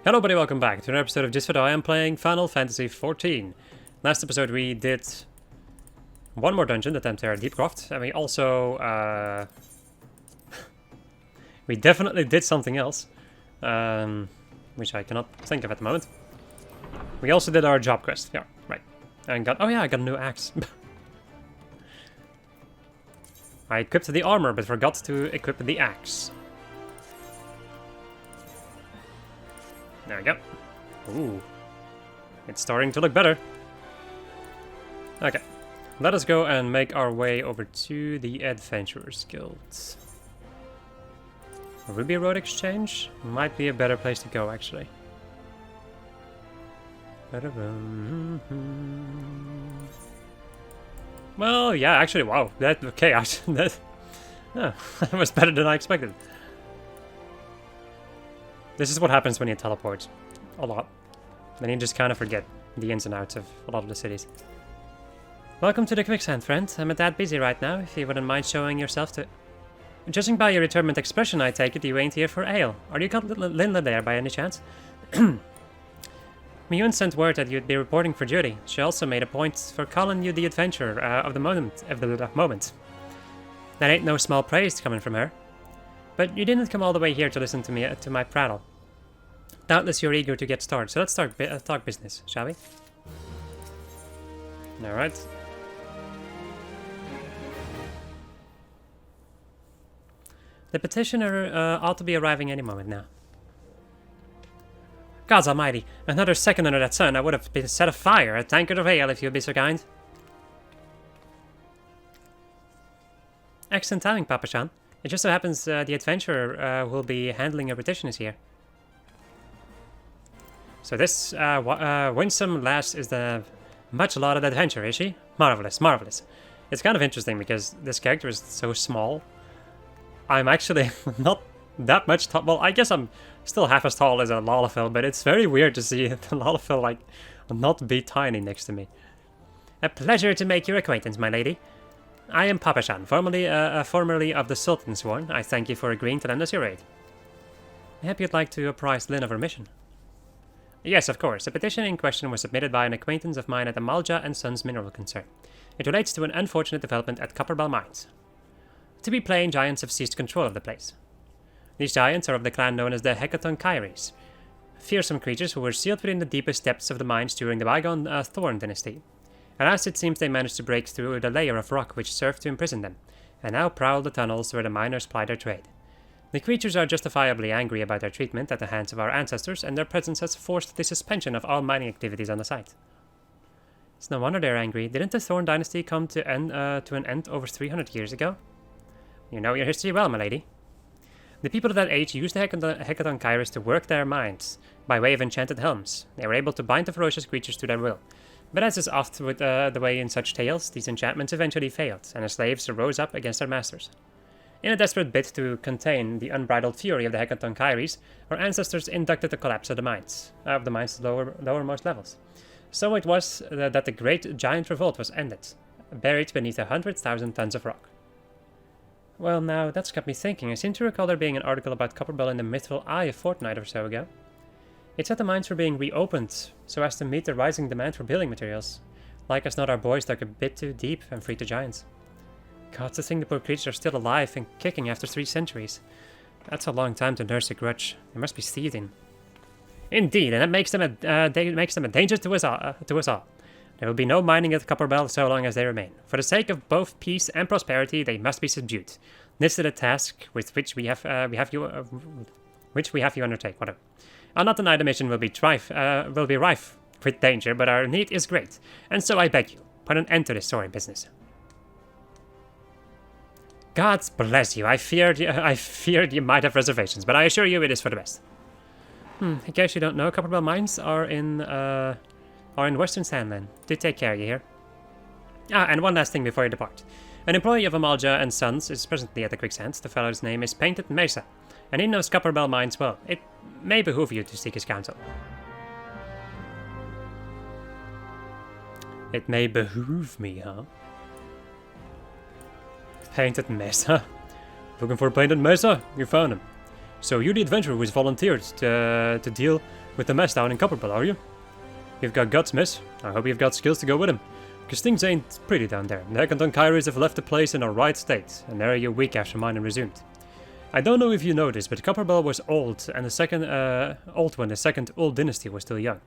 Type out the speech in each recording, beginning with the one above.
Hello everybody, welcome back to another episode of Just For I am playing Final Fantasy XIV. Last episode we did one more dungeon, the Tempter Deep Croft, and we also, we definitely did something else, which I cannot think of at the moment. We also did our job quest, yeah, right. And got, oh yeah, I got a new axe. I equipped the armor, but forgot to equip the axe. There we go. Ooh. It's starting to look better. Okay. Let us go and make our way over to the Adventurers Guild. Ruby Road Exchange might be a better place to go, actually. Well, yeah, actually, wow. That, okay, that was better than I expected. This is what happens when you teleport a lot. Then you just kind of forget the ins and outs of a lot of the cities. Welcome to the quicksand, friend. I'm a tad busy right now, if you wouldn't mind showing yourself to... Judging by your determined expression, I take it you ain't here for ale. Are you got Linda there by any chance? Miyun sent word that you'd be reporting for duty. She also made a point for calling you the adventurer of the moment. That ain't no small praise coming from her. But you didn't come all the way here to listen to me to my prattle. Doubtless you're eager to get started, so let's talk business, shall we? Alright. The petitioner ought to be arriving any moment now. Gods almighty, another second under that sun, I would have been set afire, a tankard of ale if you'd be so kind. Excellent timing, Papa-chan. It just so happens the adventurer who will be handling your petition is here. So this winsome lass is the much-lauded adventurer, is she? Marvelous, marvelous. It's kind of interesting because this character is so small. I'm actually not that much tall. Well, I guess I'm still half as tall as a Lalafell, but it's very weird to see the Lalafell, like, not be tiny next to me. A pleasure to make your acquaintance, my lady. I am Papa-chan, formerly of the Sultan's Sworn. I thank you for agreeing to lend us your aid. I hope you'd like to apprise Lynn of her mission. Yes, of course. The petition in question was submitted by an acquaintance of mine at the Malja and Sons mineral concern. It relates to an unfortunate development at Copperbell mines. To be plain, giants have seized control of the place. These giants are of the clan known as the ffXIV, fearsome creatures who were sealed within the deepest depths of the mines during the bygone Thorn dynasty. Alas, it seems they managed to break through the layer of rock which served to imprison them, and now prowl the tunnels where the miners ply their trade. The creatures are justifiably angry about their treatment at the hands of our ancestors, and their presence has forced the suspension of all mining activities on the site. It's no wonder they're angry. Didn't the Thorn dynasty come to an end over 300 years ago? You know your history well, my lady. The people of that age used the ffXIV to work their mines by way of enchanted helms. They were able to bind the ferocious creatures to their will. But as is oft with the way in such tales, these enchantments eventually failed, and the slaves rose up against their masters. In a desperate bid to contain the unbridled fury of the ffXIV, our ancestors inducted the collapse of the mine's lowermost levels. So it was that the great giant revolt was ended, buried beneath 100,000 tons of rock. Well, now that's got me thinking. I seem to recall there being an article about Copperbell in the Mythril Eye a fortnight or so ago. It said the mines were being reopened so as to meet the rising demand for building materials. Like as not, our boys dug a bit too deep and freed the giants. God, to think the poor creatures are still alive and kicking after 3 centuries. That's a long time to nurse a grudge. They must be seething. Indeed, and that makes them a danger to us all. There will be no mining at Copperbell so long as they remain. For the sake of both peace and prosperity, they must be subdued. This is the task with which we have you undertake. Whatever. I'll not deny the mission will be rife with danger, but our need is great, and so I beg you, put an end to this sorry business. God bless you. I feared you might have reservations, but I assure you it is for the best. In case you don't know, Copperbell mines are in Western Sandland. Do take care, you hear? And one last thing before you depart. An employee of Amalja and Sons is presently at the quicksand. The fellow's name is Painted Mesa, and he knows Copperbell mines well. It may behoove you to seek his counsel. It may behoove me, huh? Painted Mesa. Looking for Painted Mesa? You found him. So you're the adventurer who's volunteered to deal with the mess down in Copperbell, are you? You've got guts, miss. I hope you've got skills to go with him. Because things ain't pretty down there. The Kairis have left the place in a right state, and there a week after mine resumed. I don't know if you noticed, but Copperbell was old, and old when the second old dynasty was still young,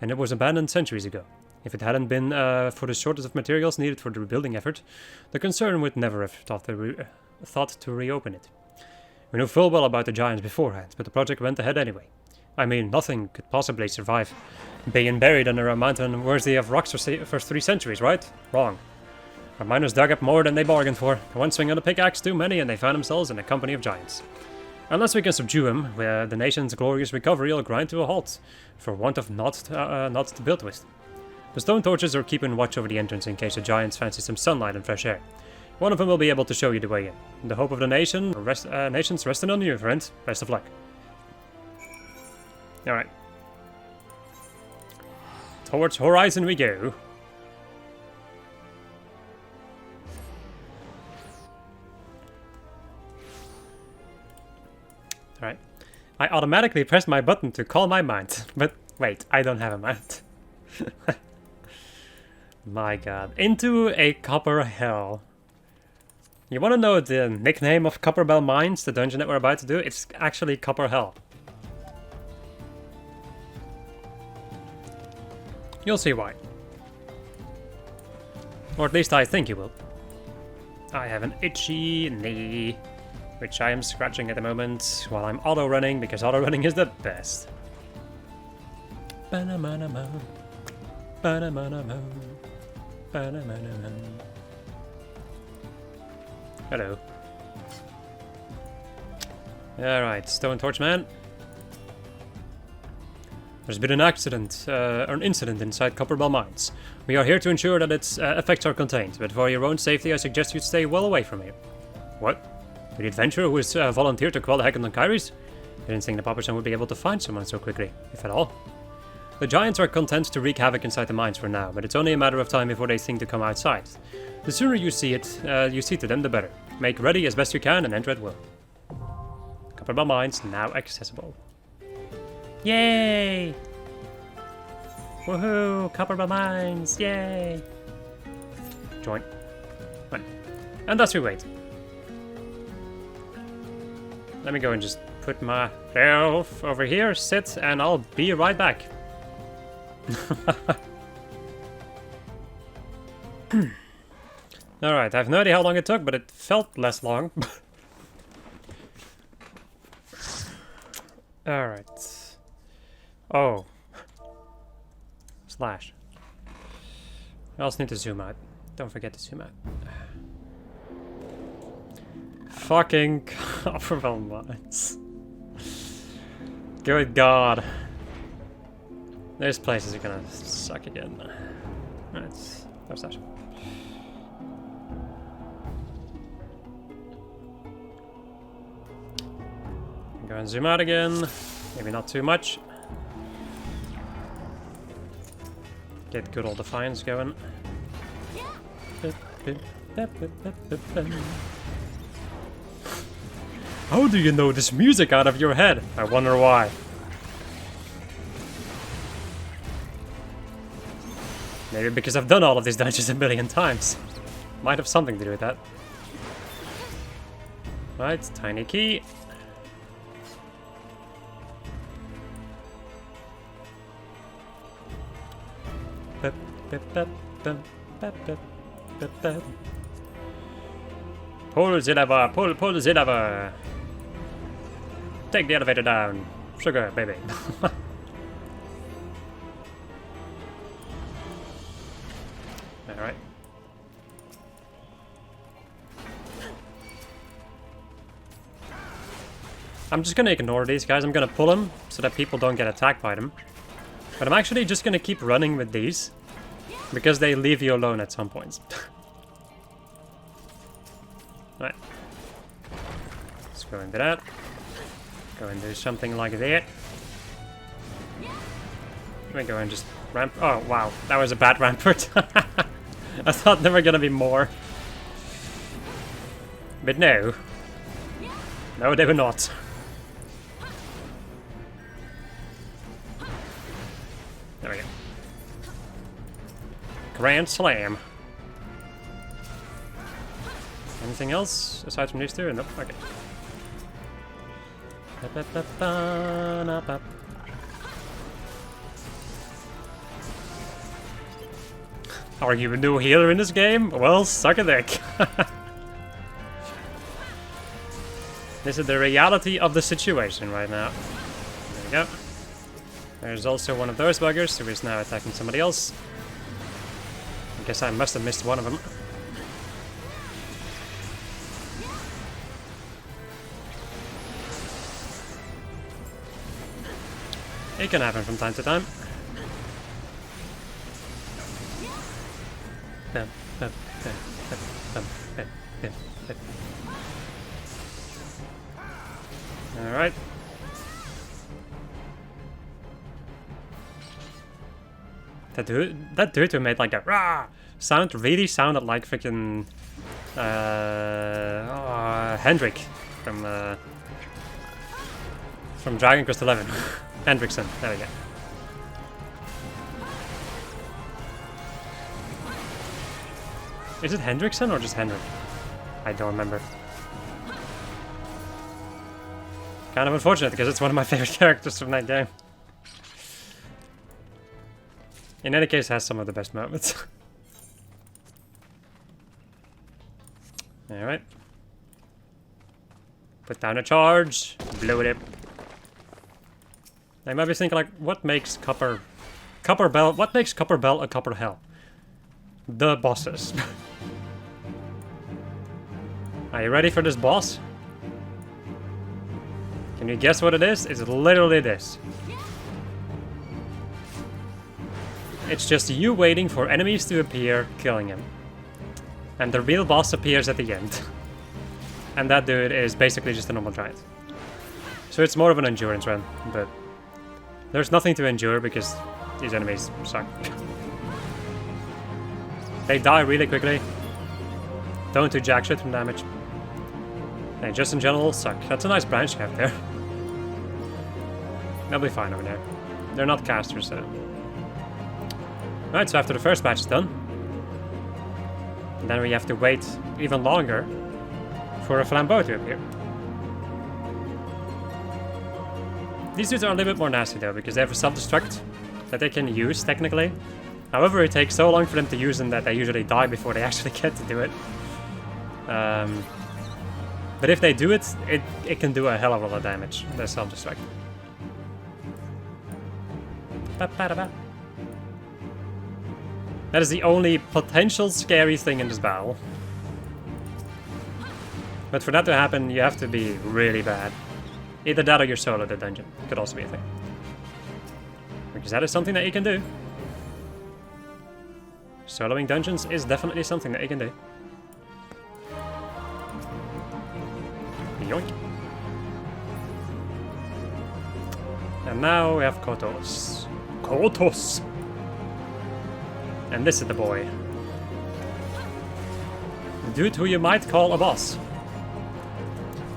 and it was abandoned centuries ago. If it hadn't been for the shortage of materials needed for the rebuilding effort, the concern would never have thought to reopen it. We knew full well about the giants beforehand, but the project went ahead anyway. I mean, nothing could possibly survive being buried under a mountain worthy of rocks for 3 centuries, right? Wrong. Our miners dug up more than they bargained for. One swing of the pickaxe too many, and they found themselves in a company of giants. Unless we can subdue them, the nation's glorious recovery will grind to a halt, for want of not to build with. The stone torches are keeping watch over the entrance in case the giants fancy some sunlight and fresh air. One of them will be able to show you the way in. The hope of the nation's resting on you, friend. Best of luck. Alright. Towards Horizon we go. Alright. I automatically pressed my button to call my mount, but wait, I don't have a mount. My god. Into a copper hell. You want to know the nickname of Copperbell Mines, the dungeon that we're about to do? It's actually Copper Hell. You'll see why. Or at least I think you will. I have an itchy knee, which I am scratching at the moment while I'm auto-running, because auto-running is the best. Hello. Alright, Stone Torch Man. There's been an accident, or an incident inside Copperbell Mines. We are here to ensure that its effects are contained, but for your own safety I suggest you stay well away from here. What? The adventurer who has volunteered to quell the Heckin' Kairis? I didn't think the Popperson would be able to find someone so quickly, if at all. The giants are content to wreak havoc inside the mines for now, but it's only a matter of time before they think to come outside. The sooner you see to them, the better. Make ready as best you can and enter at will. Copperbell Mines now accessible. Yay! Woohoo! Copperbell Mines! Yay! Join. Right. And thus we wait. Let me go and just put myself over here, sit, and I'll be right back. Alright, I have no idea how long it took, but it felt less long. Alright. Oh. Slash. I also need to zoom out. Don't forget to zoom out. Fucking Copperbell Mines. Good God. Those places are gonna suck again. Alright, what's that? Go and zoom out again. Maybe not too much. Get good old Defiance going. How do you know this music out of your head? I wonder why. Maybe because I've done all of these dungeons a million times. Might have something to do with that. Right, tiny key. Pull the lever, pull the lever. Take the elevator down. Sugar, baby. Alright. I'm just gonna ignore these guys. I'm gonna pull them so that people don't get attacked by them. But I'm actually just gonna keep running with these, because they leave you alone at some points. Right. Let's go into that. Go and do something like that. Let me go and just ramp. Oh, wow. That was a bad rampart. I thought there were gonna be more. But no. No, they were not. Grand Slam. Anything else aside from these two? Nope. Okay. Are you a new healer in this game? Well, suck a dick. This is the reality of the situation right now. There we go. There's also one of those buggers who is now attacking somebody else. I guess I must have missed one of them. It can happen from time to time. Alright. That dude who made like a rah sound really sounded like freaking Hendrik from Dragon Quest XI. Hendrickson, there we go. Is it Hendrickson or just Hendrik? I don't remember. Kind of unfortunate because it's one of my favorite characters from that game. In any case, it has some of the best moments. Alright. Put down a charge. Blow it up. I might be thinking, like, what makes Copperbell? What makes Copperbell a Copper Hell? The bosses. Are you ready for this boss? Can you guess what it is? It's literally this. It's just you waiting for enemies to appear, killing him. And the real boss appears at the end. And that dude is basically just a normal giant. So it's more of an endurance run, but there's nothing to endure because these enemies suck. They die really quickly. Don't do jack shit from damage. They just in general suck. That's a nice branch you have there. They'll be fine over there. They're not casters, so. Right, so after the first batch is done, then we have to wait even longer for a flambeau to appear. These dudes are a little bit more nasty though, because they have a self-destruct that they can use, technically. However, it takes so long for them to use them that they usually die before they actually get to do it. But if they do it, it can do a hell of a lot of damage, their self-destruct. That is the only potential scary thing in this battle. But for that to happen, you have to be really bad. Either that or you're solo the dungeon. Could also be a thing. Because that is something that you can do. Soloing dungeons is definitely something that you can do. Yoink. And now we have Kotos. Kotos! And this is the boy. Dude who you might call a boss.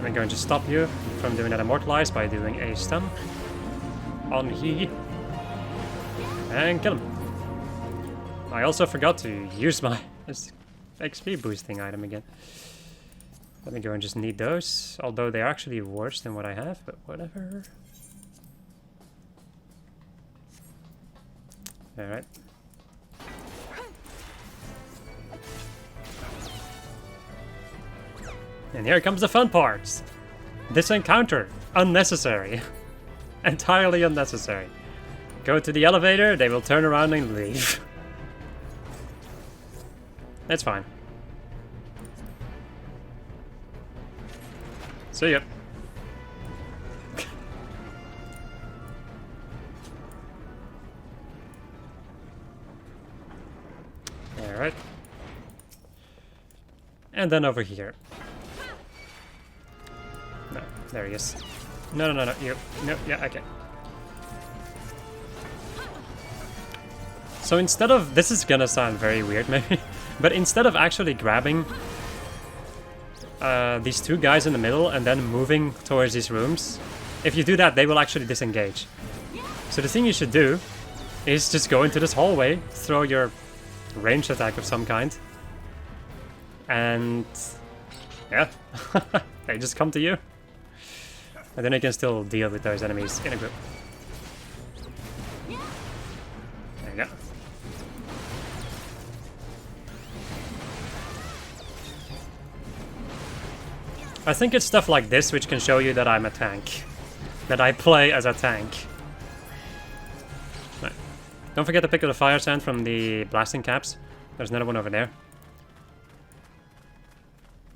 I'm going to stop you from doing that immortalize by doing a stun on he. And kill him. I also forgot to use my XP boosting item again. Let me go and just need those. Although they're actually worse than what I have, but whatever. Alright. And here comes the fun part. This encounter. Unnecessary. Entirely unnecessary. Go to the elevator, they will turn around and leave. That's fine. See ya. Alright. And then over here. No, there he is. No, you. No, yeah, okay. So instead of, this is gonna sound very weird maybe, but instead of actually grabbing these two guys in the middle and then moving towards these rooms, if you do that, they will actually disengage. So the thing you should do is just go into this hallway, throw your ranged attack of some kind. And yeah, they just come to you. And then you can still deal with those enemies in a group. There you go. I think it's stuff like this which can show you that I'm a tank. That I play as a tank. Right. Don't forget to pick up the fire sand from the blasting caps. There's another one over there.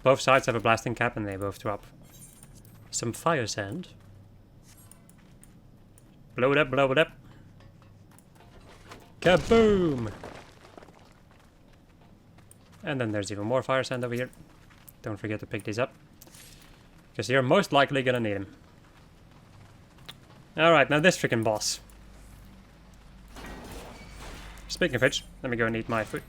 Both sides have a blasting cap and they both drop some fire sand. Blow it up, blow it up. Kaboom! And then there's even more fire sand over here. Don't forget to pick these up, because you're most likely gonna need them. Alright, now this freaking boss. Speaking of which, let me go and eat my food.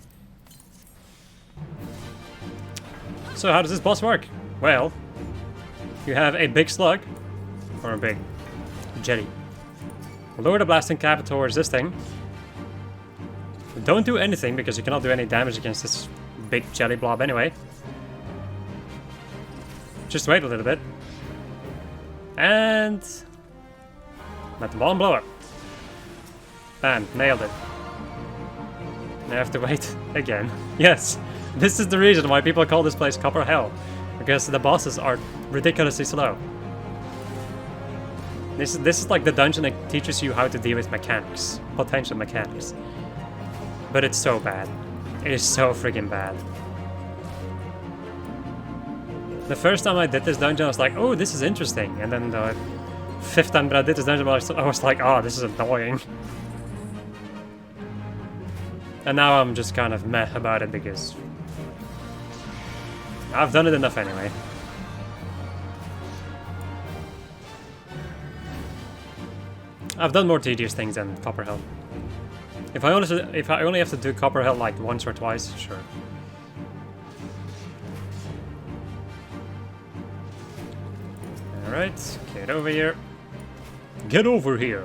So how does this boss work? Well, you have a big slug, or a big jelly. Lower the blasting cap towards this thing. Don't do anything, because you cannot do any damage against this big jelly blob anyway. Just wait a little bit. And let the bomb blow up. Bam, nailed it. I have to wait again. Yes, this is the reason why people call this place Copper Hell. Because the bosses are ridiculously slow. This is like the dungeon that teaches you how to deal with mechanics. Potential mechanics. But it's so bad. It is so freaking bad. The first time I did this dungeon, I was like, oh, this is interesting. And then the 5th time that I did this dungeon, I was like, oh, this is annoying. And now I'm just kind of meh about it, because I've done it enough anyway. I've done more tedious things than Copperhell. If I only have to do Copperhell like once or twice, sure. Alright, get over here. Get over here!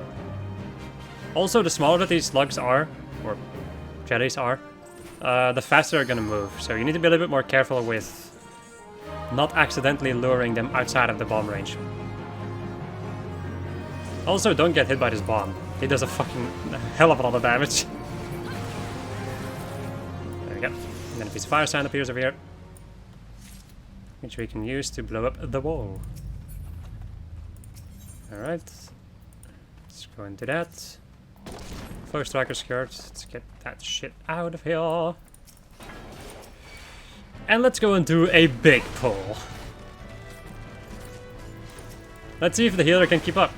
Also, the smaller that these slugs are, or jellies are, the faster they're gonna move. So you need to be a little bit more careful with not accidentally luring them outside of the bomb range. Also, don't get hit by this bomb. It does a fucking hell of a lot of damage. There we go. And then a piece of fire sand appears over here, which we can use to blow up the wall. Alright. Let's go into that. Flow striker skirt. Let's get that shit out of here. And let's go and do a big pull. Let's see if the healer can keep up.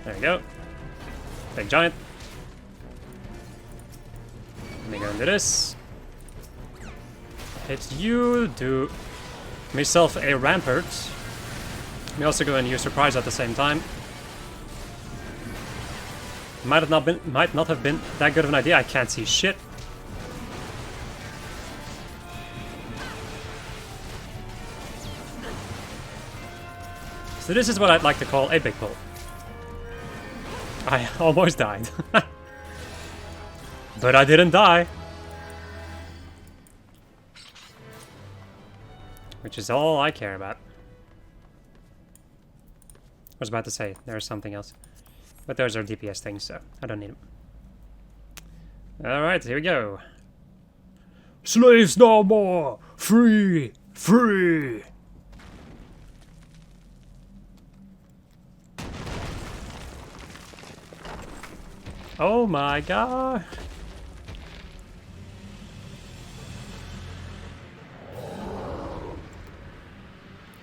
There we go. Big giant. Let me go and do this. Hit you, do myself a rampart. Let me also go and use surprise at the same time. Might not have been that good of an idea. I can't see shit. So this is what I'd like to call a big pull. I almost died. But I didn't die. Which is all I care about. I was about to say, there's something else. But those are DPS things, so I don't need them. Alright, here we go. Slaves no more! Free! Free! Oh my god!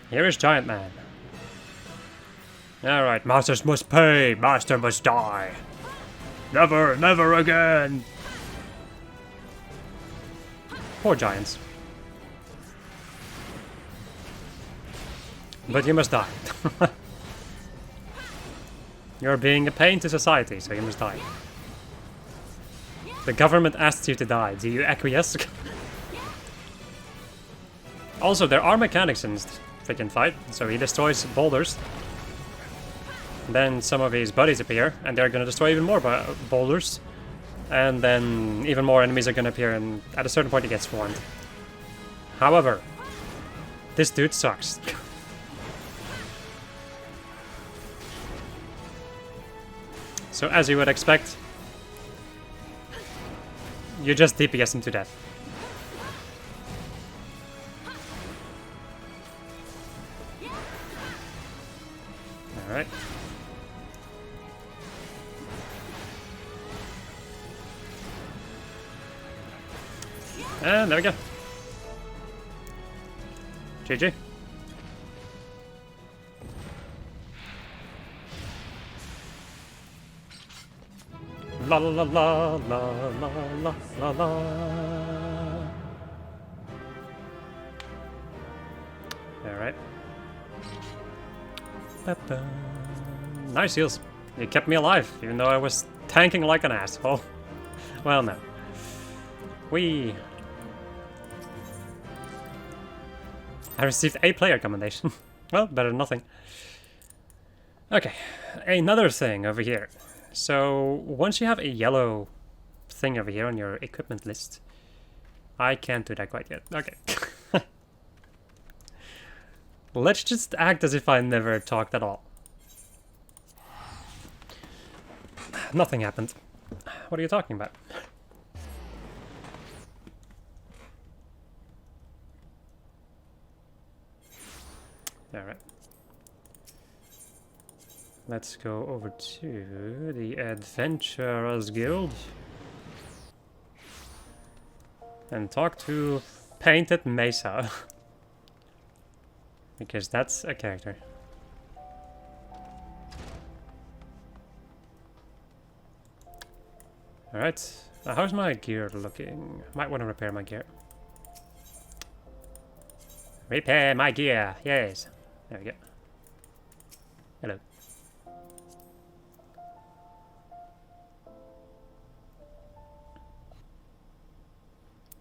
Here is Giant Man. Alright, masters must pay, master must die. Never, never again! Poor giants. But you must die. You're being a pain to society, so you must die. The government asks you to die. Do you acquiesce? Also, there are mechanics in this freaking fight. So he destroys boulders. Then some of his buddies appear, and they're gonna destroy even more boulders. And then even more enemies are gonna appear, and at a certain point he gets swarmed. However, this dude sucks. So as you would expect, you just DPS him to death. Alright. And there we go. GG. La la la la la la la la. Alright. Nice heals. You kept me alive, even though I was tanking like an asshole. Well, no. I received a player commendation. Well, better than nothing. Okay, another thing over here. So, once you have a yellow thing over here on your equipment list, I can't do that quite yet. Okay. Let's just act as if I never talked at all. Nothing happened. What are you talking about? Alright. Let's go over to the Adventurers Guild and talk to Painted Mesa. Because that's a character. Alright, how's my gear looking? Might want to repair my gear. Repair my gear, yes. There we go. Hello.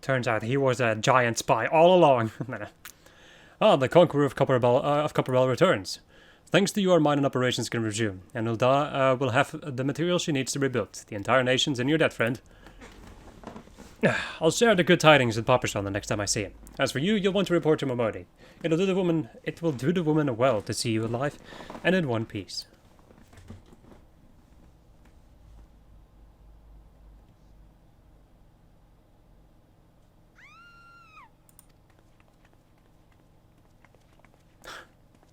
Turns out he was a giant spy all along. Ah, the Conqueror of Copperbell returns. Thanks to you, our mining operations can resume, and Hilda will have the material she needs to rebuild. The entire nation's in your debt, friend. I'll share the good tidings with Popperson the next time I see him. As for you, you'll want to report to Momodi. It will do the woman well to see you alive and in one piece.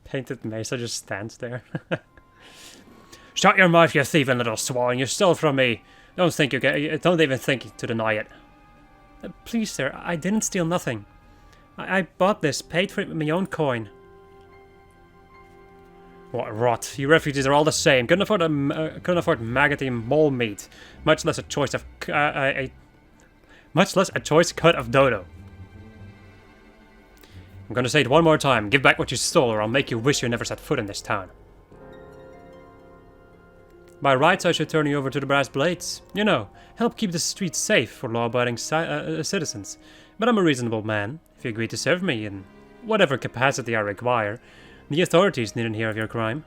Painted Mesa just stands there. Shut your mouth, you thieving little swine! You stole from me. Don't even think to deny it. Please, sir, I didn't steal nothing. I bought this, paid for it with my own coin. What rot! You refugees are all the same. Couldn't afford maggoty mole meat, much less a choice cut of dodo. I'm gonna say it one more time. Give back what you stole, or I'll make you wish you never set foot in this town. By rights, I should turn you over to the Brass Blades. You know, help keep the streets safe for law-abiding citizens. But I'm a reasonable man. If you agree to serve me in whatever capacity I require, the authorities needn't hear of your crime.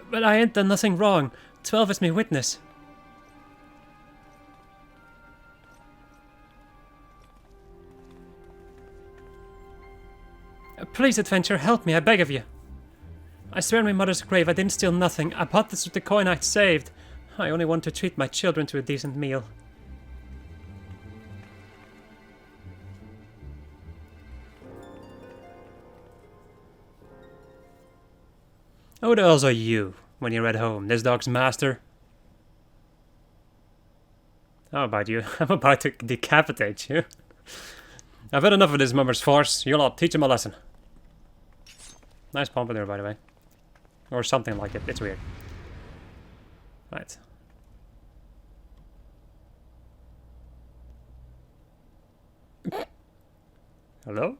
But I ain't done nothing wrong. 12 is me witness. Please, adventure, help me, I beg of you. I swear on my mother's grave I didn't steal nothing. I bought this with the coin I saved. I only want to treat my children to a decent meal. Who the hell are you when you're at home? This dog's master? How about you? I'm about to decapitate you. I've had enough of this mummer's farce. You'll all teach him a lesson. Nice pompadour, by the way. Or something like it. It's weird. Right. Hello?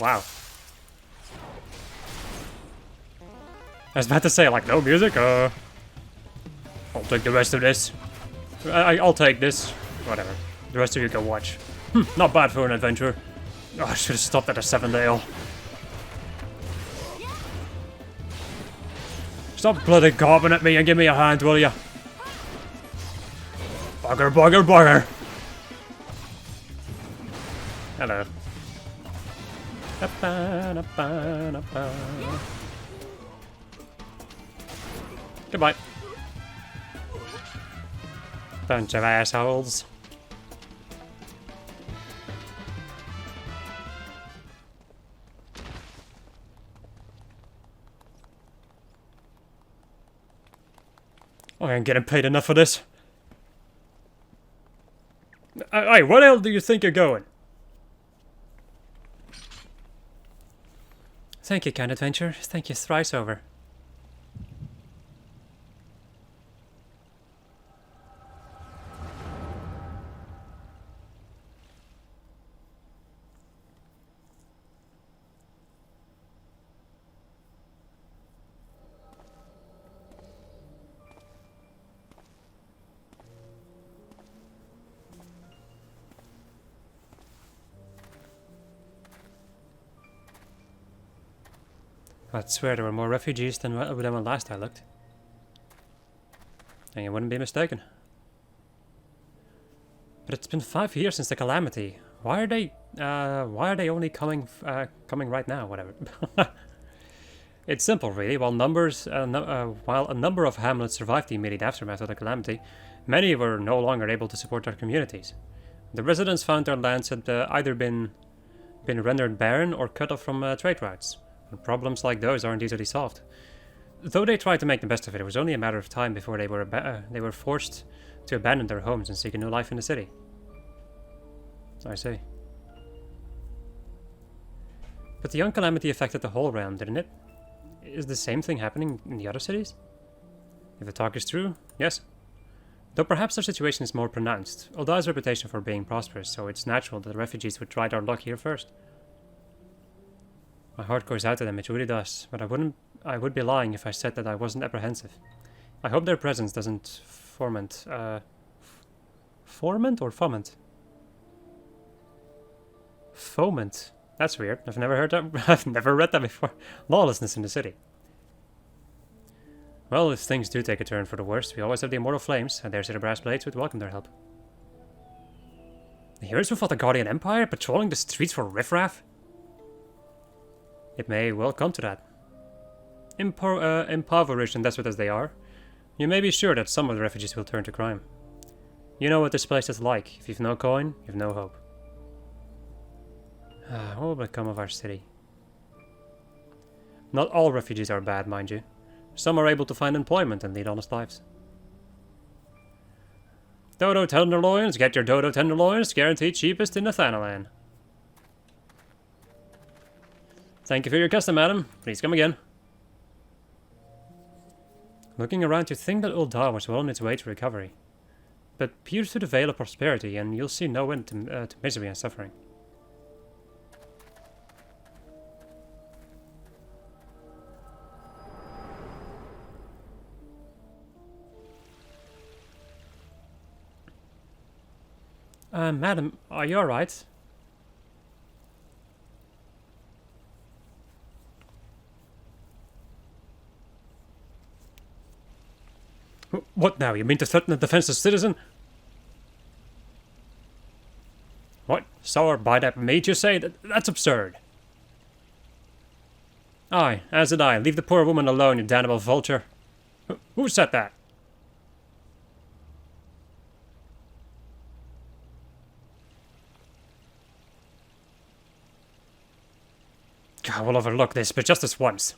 Wow. I was about to say, like, no music? I'll take the rest of this. I'll take this. Whatever. The rest of you go watch. Not bad for an adventure. Oh, I should have stopped at a 7-day-old. Stop bloody gobbing at me and give me a hand, will ya? Bugger, bugger, bugger! Hello. Goodbye. Bunch of assholes. I ain't getting paid enough for this. Hey, where the hell do you think you're going? Thank you, kind adventure. Thank you thrice over. I'd swear there were more refugees than when last I looked. And you wouldn't be mistaken. But it's been 5 years since the calamity. Why are they only coming right now? Whatever. It's simple, really. While a number of hamlets survived the immediate aftermath of the calamity, many were no longer able to support their communities. The residents found their lands had either been rendered barren or cut off from trade routes. And problems like those aren't easily solved. Though they tried to make the best of it, it was only a matter of time before they were forced to abandon their homes and seek a new life in the city. I see. But the young calamity affected the whole realm, didn't it? Is the same thing happening in the other cities? If the talk is true, yes. Though perhaps their situation is more pronounced. Ul'dah has a reputation for being prosperous, so it's natural that the refugees would try their luck here first. My heart goes out to them, it really does, but I would be lying if I said that I wasn't apprehensive. I hope their presence doesn't foment, foment or foment? Foment. That's weird. I've never heard that. I've never read that before. Lawlessness in the city. Well, if things do take a turn for the worst, we always have the immortal flames, and there's the brass blades would welcome their help. The heroes who fought the Guardian Empire, patrolling the streets for riffraff? It may well come to that. Impoverished and desperate as they are, you may be sure that some of the refugees will turn to crime. You know what this place is like. If you've no coin, you've no hope. What will become of our city? Not all refugees are bad, mind you. Some are able to find employment and lead honest lives. Dodo tenderloins, get your dodo tenderloins, guaranteed cheapest in Nathanalan. Thank you for your custom, madam. Please come again. Looking around, you think that Ul'dah was well on its way to recovery. But peer through the veil of prosperity and you'll see no end to misery and suffering. Madam, are you alright? What now? You mean to threaten a defenseless citizen? What? Sour by that maid, you say? That's absurd. Aye, as did I. Leave the poor woman alone, you damnable vulture. Who said that? I will overlook this, but just this once.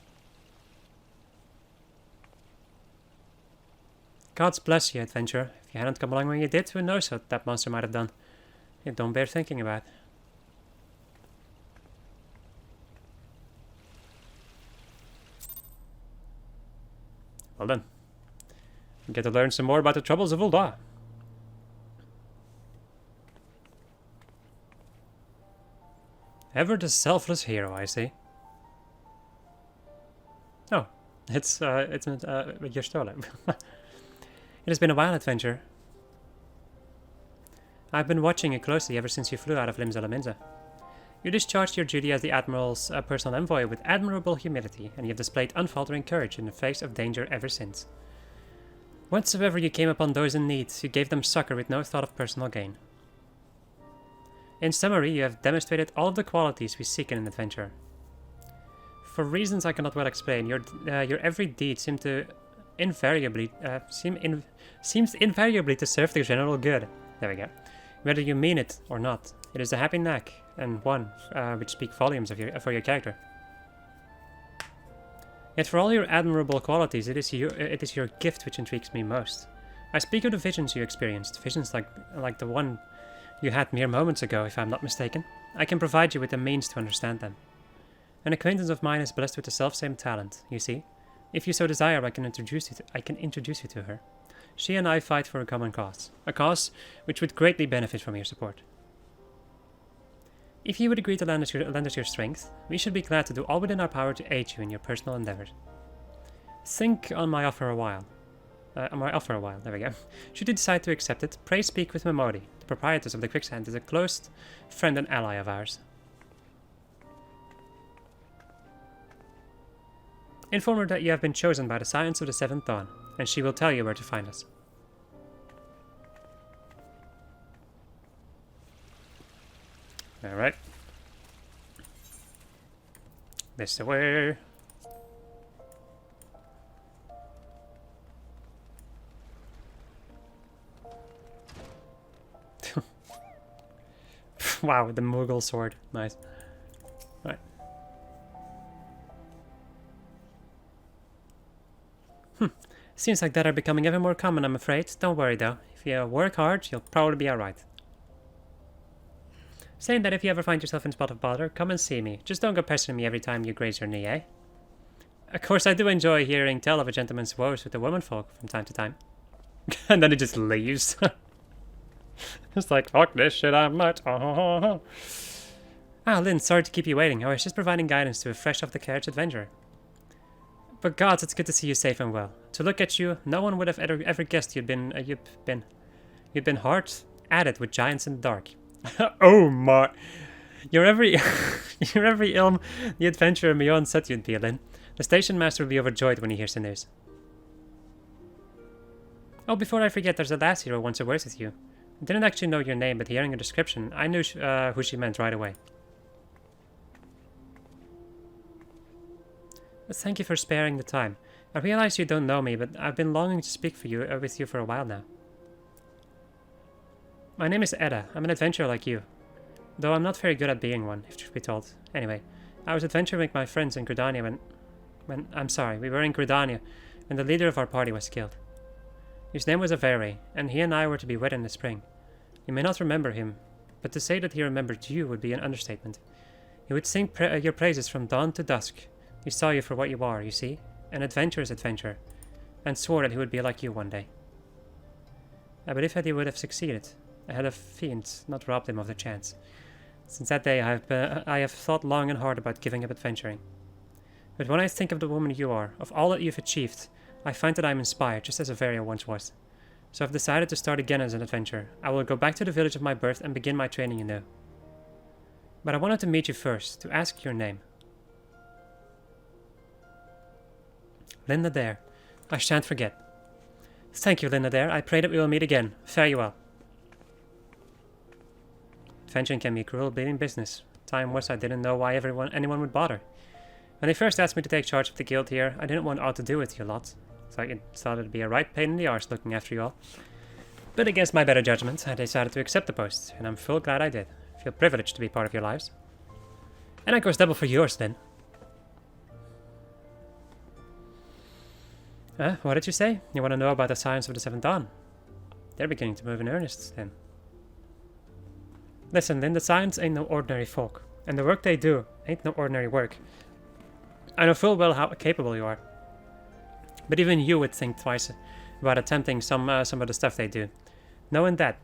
God's bless you, adventurer. If you hadn't come along when you did, who knows what that monster might have done. It don't bear thinking about. Well then. We get to learn some more about the troubles of Ul'dah. Ever the selfless hero, I see. Oh, it's your story. It has been a wild adventure. I've been watching you closely ever since you flew out of Limsa. You discharged your duty as the Admiral's personal envoy with admirable humility, and you have displayed unfaltering courage in the face of danger ever since. Whensoever you came upon those in need, you gave them succor with no thought of personal gain. In summary, you have demonstrated all of the qualities we seek in an adventurer. For reasons I cannot well explain, your every deed seems invariably to serve the general good. There we go. Whether you mean it or not, it is a happy knack, and one which speaks volumes for your character. Yet for all your admirable qualities, it is your gift which intrigues me most. I speak of the visions you experienced, visions like the one you had mere moments ago, if I am not mistaken. I can provide you with the means to understand them. An acquaintance of mine is blessed with the selfsame talent, you see. If you so desire, I can introduce you to her. She and I fight for a common cause, a cause which would greatly benefit from your support. If you would agree to lend us your strength, we should be glad to do all within our power to aid you in your personal endeavors. Think on my offer a while. There we go. Should you decide to accept it, pray speak with Memori. The proprietress of the Quicksand is a close friend and ally of ours. Inform her that you have been chosen by the Scions of the Seventh Dawn, and she will tell you where to find us. Alright. This way. Wow, the Mughal sword. Nice. Right. Seems like that are becoming ever more common, I'm afraid. Don't worry though. If you work hard, you'll probably be alright. Saying that if you ever find yourself in spot of bother, come and see me. Just don't go pestering me every time you graze your knee, eh? Of course, I do enjoy hearing tell of a gentleman's woes with the womenfolk from time to time. And then he just leaves. It's like, fuck this shit, I'm much. Ah, Lynn, sorry to keep you waiting. I was just providing guidance to a fresh off the carriage adventurer. But gods, it's good to see you safe and well. To look at you, no one would have ever guessed you'd been hard at it with giants in the dark. Oh my! You're every ilm the adventurer Mion said you'd be, Lynn. The station master will be overjoyed when he hears the news. Oh, before I forget, there's a lassie who wants a word with you. I didn't actually know your name, but hearing a description, I knew who she meant right away. Thank you for sparing the time. I realize you don't know me, but I've been longing to speak with you for a while now. My name is Edda. I'm an adventurer like you. Though I'm not very good at being one, if truth be told. Anyway, I was adventuring with my friends in Gridania we were in Gridania when the leader of our party was killed. His name was Avere, and he and I were to be wed in the spring. You may not remember him, but to say that he remembered you would be an understatement. He would sing your praises from dawn to dusk. He saw you for what you are, you see, an adventurer's adventurer, and swore that he would be like you one day. I believe that he would have succeeded. I had a fiend not robbed him of the chance. Since that day, I have thought long and hard about giving up adventuring. But when I think of the woman you are, of all that you've achieved, I find that I am inspired, just as Averia once was. So I've decided to start again as an adventurer. I will go back to the village of my birth and begin my training anew. But I wanted to meet you first, to ask your name. Linda Dare. I shan't forget. Thank you, Linda Dare. I pray that we will meet again. Fare you well. Adventuring can be a cruel, bleeding business. Time was I didn't know why anyone would bother. When they first asked me to take charge of the guild here, I didn't want aught to do with you lot. So I thought it'd be a right pain in the arse looking after you all. But against my better judgment, I decided to accept the post, and I'm full glad I did. I feel privileged to be part of your lives. And that goes double for yours, then. What did you say? You want to know about the Scions of the Seventh Dawn? They're beginning to move in earnest, then. Listen, Lynn, the Scions ain't no ordinary folk, and the work they do ain't no ordinary work. I know full well how capable you are, but even you would think twice about attempting some of the stuff they do. Knowing that,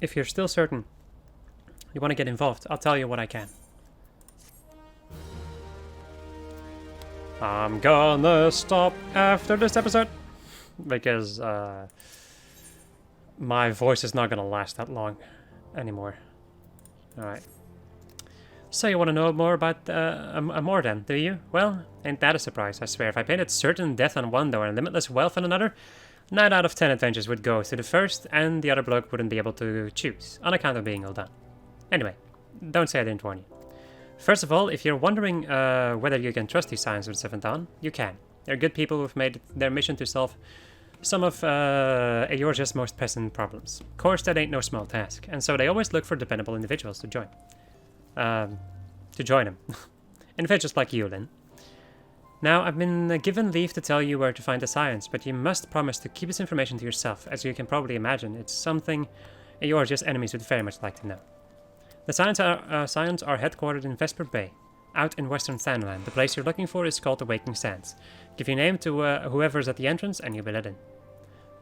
if you're still certain you want to get involved, I'll tell you what I can. I'm gonna stop after this episode, because my voice is not gonna last that long anymore. Alright. So you want to know more about more then, do you? Well, ain't that a surprise, I swear. If I painted certain death on one door and limitless wealth on another, 9 out of 10 adventures would go to the first, and the other bloke wouldn't be able to choose, on account of being all done. Anyway, don't say I didn't warn you. First of all, if you're wondering whether you can trust these Scions with 7th Dawn, you can. They're good people who've made it their mission to solve some of Eorgia's most pressing problems. Of course, that ain't no small task, and so they always look for dependable individuals to join. Them. Individuals like you, Lynn. Now, I've been given leave to tell you where to find the Scions, but you must promise to keep this information to yourself. As you can probably imagine, it's something Eorgia's enemies would very much like to know. The Scions are headquartered in Vesper Bay, out in Western Sandland. The place you're looking for is called the Waking Sands. Give your name to whoever's at the entrance, and you'll be let in.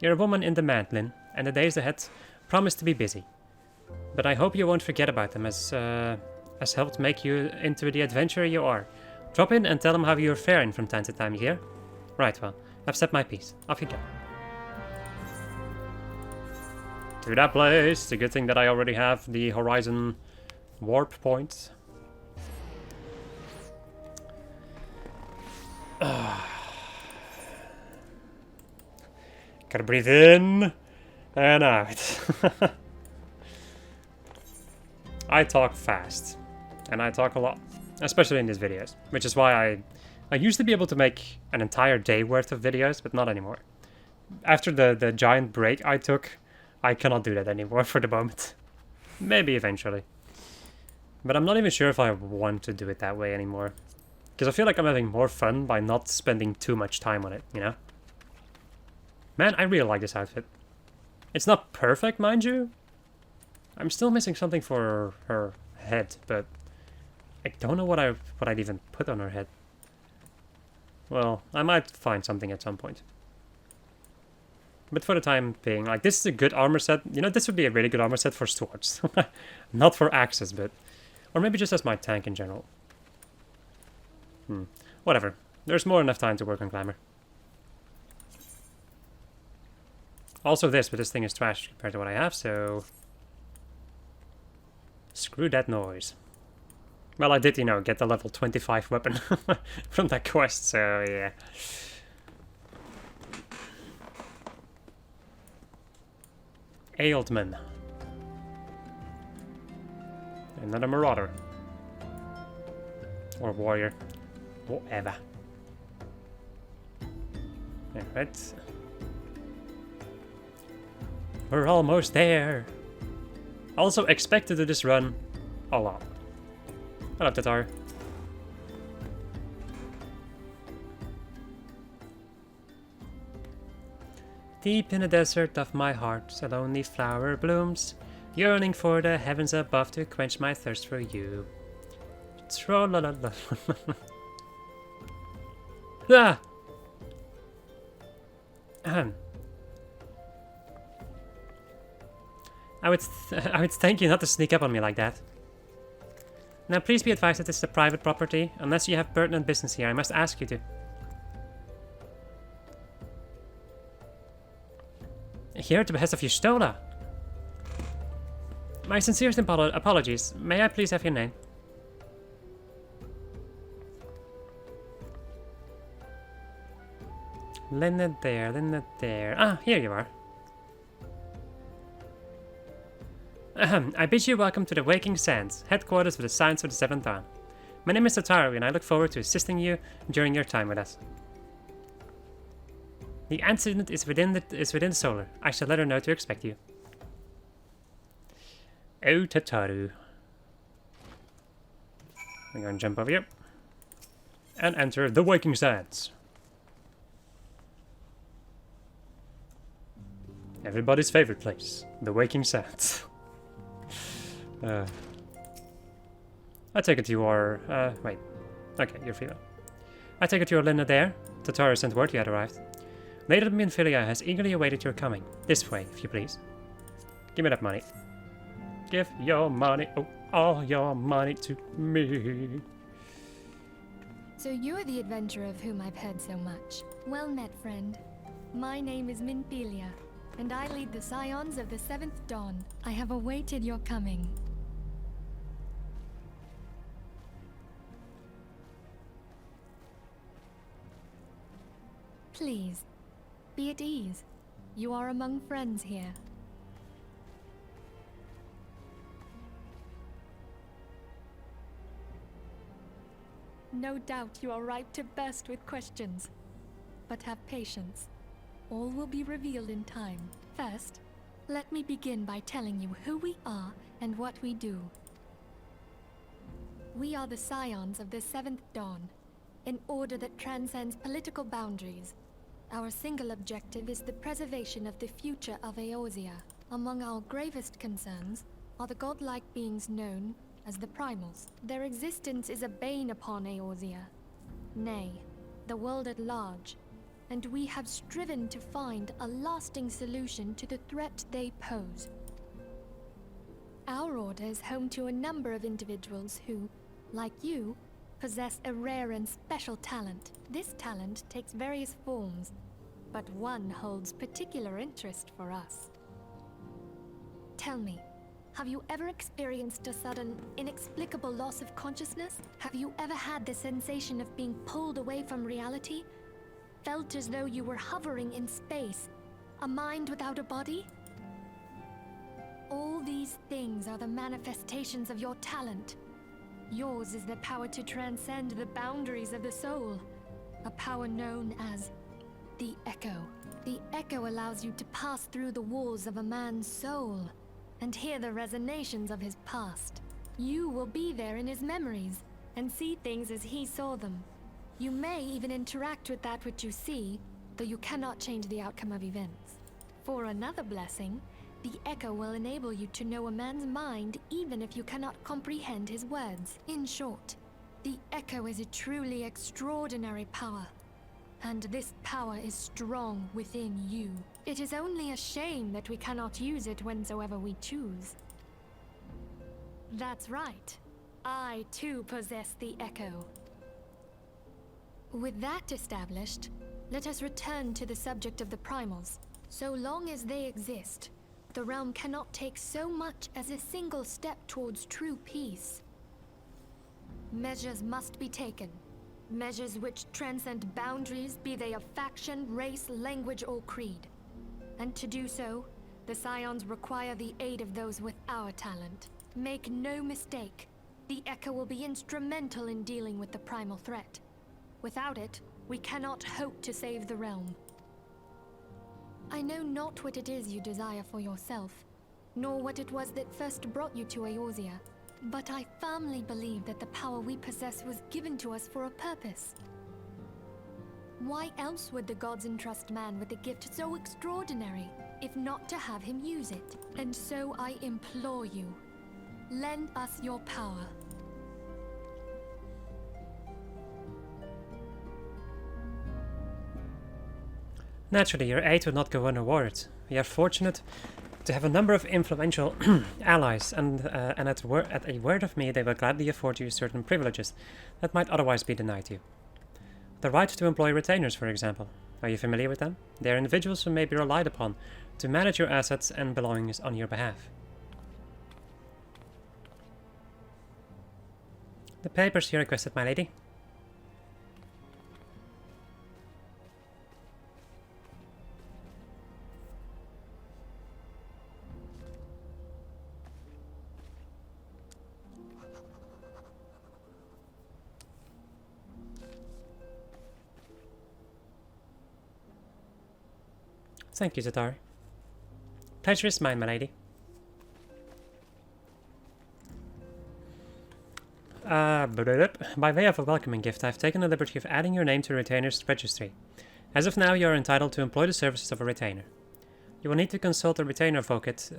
You're a woman in demand, Lynn, and the days ahead promise to be busy. But I hope you won't forget about them, as helped make you into the adventurer you are. Drop in and tell them how you're faring from time to time, you hear? Right, well, I've said my piece. Off you go. To that place. It's a good thing that I already have the Horizon warp points. Gotta breathe in and out. I talk fast, and I talk a lot, especially in these videos, which is why I used to be able to make an entire day worth of videos, but not anymore. After the giant break I took, I cannot do that anymore for the moment. Maybe eventually. But I'm not even sure if I want to do it that way anymore. Because I feel like I'm having more fun by not spending too much time on it, you know? Man, I really like this outfit. It's not perfect, mind you. I'm still missing something for her head, but I don't know what I'd even put on her head. Well, I might find something at some point. But for the time being, like, this is a good armor set. You know, this would be a really good armor set for swords. Not for axes, but... Or maybe just as my tank in general. Whatever. There's more than enough time to work on glamour. Also this, but this thing is trash compared to what I have, so... Screw that noise. Well, I did, you know, get the level 25 weapon from that quest, so yeah. Ailtman. Another marauder. Or warrior. Whatever. Alright. We're almost there. Also expect to do this run a lot. Hello, Tatar. Deep in the desert of my heart, a lonely flower blooms, yearning for the heavens above to quench my thirst for you. Trollololol. Ah! I would thank you not to sneak up on me like that. Now please be advised that this is a private property. Unless you have pertinent business here, I must ask you to. Here at the behest of Yustola. My sincerest apologies. May I please have your name? Linda there. Ah, here you are. I bid you welcome to the Waking Sands, headquarters of the Scions of the 7th Dawn. My name is Tataru, and I look forward to assisting you during your time with us. The incident is within Solar. I shall let her know to expect you. Oh, Tataru. We're going to jump over here. And enter the Waking Sands. Everybody's favorite place. The Waking Sands. I take it you are... wait. Okay, you're female. I take it you are Linda there. Tataru sent word you had arrived. Lady Minfilia has eagerly awaited your coming. This way, if you please. Give me that money. Give your money, oh, all your money to me. So you are the adventurer of whom I've heard so much. Well met, friend. My name is Minfilia. and I lead the Scions of the 7th Dawn. I have awaited your coming. Please, be at ease. You are among friends here. No doubt you are ripe to burst with questions. But have patience. All will be revealed in time. First, let me begin by telling you who we are and what we do. We are the Scions of the 7th Dawn, an order that transcends political boundaries. Our single objective is the preservation of the future of Eorzea. Among our gravest concerns are the godlike beings known as the Primals. Their existence is a bane upon Eorzea, nay, the world at large, and we have striven to find a lasting solution to the threat they pose. Our order is home to a number of individuals who, like you, possess a rare and special talent. This talent takes various forms, but one holds particular interest for us. Tell me, have you ever experienced a sudden, inexplicable loss of consciousness? Have you ever had the sensation of being pulled away from reality? Felt as though you were hovering in space, a mind without a body? All these things are the manifestations of your talent. Yours is the power to transcend the boundaries of the soul, a power known as the Echo. The Echo allows you to pass through the walls of a man's soul and hear the resonations of his past. You will be there in his memories and see things as he saw them. You may even interact with that which you see, though you cannot change the outcome of events. For another blessing, the Echo will enable you to know a man's mind even if you cannot comprehend his words. In short, the Echo is a truly extraordinary power, and this power is strong within you. It is only a shame that we cannot use it whensoever we choose. That's right. I too possess the Echo. With that established, let us return to the subject of the Primals. So long as they exist, the realm cannot take so much as a single step towards true peace. Measures must be taken. Measures which transcend boundaries, be they of faction, race, language, or creed. And to do so, the Scions require the aid of those with our talent. Make no mistake, the Echo will be instrumental in dealing with the primal threat. Without it, we cannot hope to save the realm. I know not what it is you desire for yourself, nor what it was that first brought you to Eorzea, but I firmly believe that the power we possess was given to us for a purpose. Why else would the gods entrust man with a gift so extraordinary, if not to have him use it? And so I implore you, lend us your power. Naturally, your aid would not go unrewarded. We are fortunate to have a number of influential allies, and at a word of me, they will gladly afford you certain privileges that might otherwise be denied you. The right to employ retainers, for example. Are you familiar with them? They are individuals who may be relied upon to manage your assets and belongings on your behalf. The papers you requested, my lady. Thank you, Zatari. Pleasure is mine, my lady. By way of a welcoming gift, I've taken the liberty of adding your name to the retainer's registry. As of now, you are entitled to employ the services of a retainer. You will need to consult a retainer advocate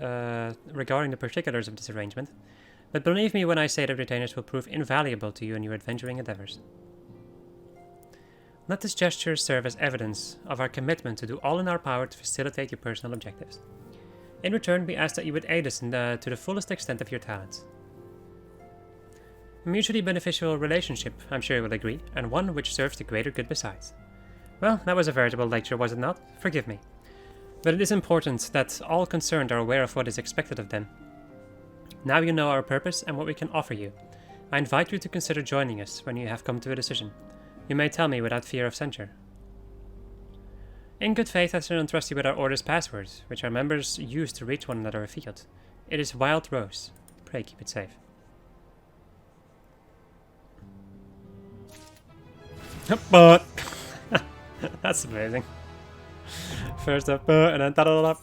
regarding the particulars of this arrangement, but believe me when I say that retainers will prove invaluable to you in your adventuring endeavors. Let this gesture serve as evidence of our commitment to do all in our power to facilitate your personal objectives. In return, we ask that you would aid us to the fullest extent of your talents. A mutually beneficial relationship, I'm sure you will agree, and one which serves the greater good besides. Well, that was a veritable lecture, was it not? Forgive me. But it is important that all concerned are aware of what is expected of them. Now you know our purpose and what we can offer you. I invite you to consider joining us when you have come to a decision. You may tell me without fear of censure. In good faith, I shall entrust you with our order's password, which our members use to reach one another afield. It is Wild Rose. Pray keep it safe. But that's amazing. First up, and then ta-da-da-da.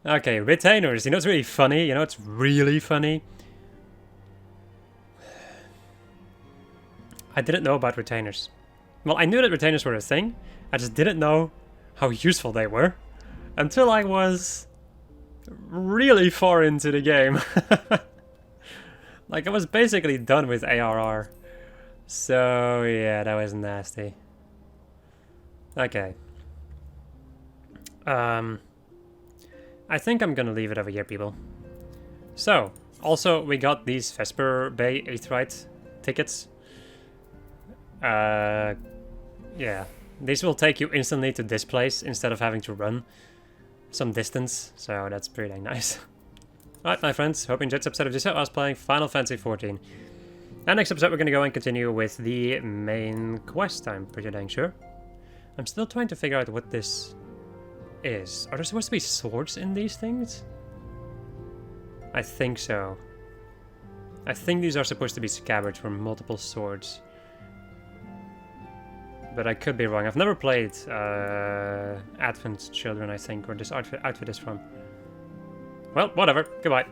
Okay, retainers. You know, it's really funny. You know, it's really funny. I didn't know about retainers. Well, I knew that retainers were a thing. I just didn't know how useful they were until I was really far into the game. Like, I was basically done with ARR. So, yeah, that was nasty. Okay. I think I'm gonna leave it over here, people. So, also, we got these Vesper Bay Aetheryte tickets. Yeah. These will take you instantly to this place instead of having to run some distance. So, that's pretty nice. Alright, my friends. Hope you enjoyed this episode of this. I was playing Final Fantasy XIV. And next episode, we're gonna go and continue with the main quest, I'm pretty dang sure. I'm still trying to figure out what this is. Are there supposed to be swords in these things? I think so. I think these are supposed to be scabbards from multiple swords. But I could be wrong. I've never played Advent Children, I think, where this outfit is from. Well, whatever. Goodbye.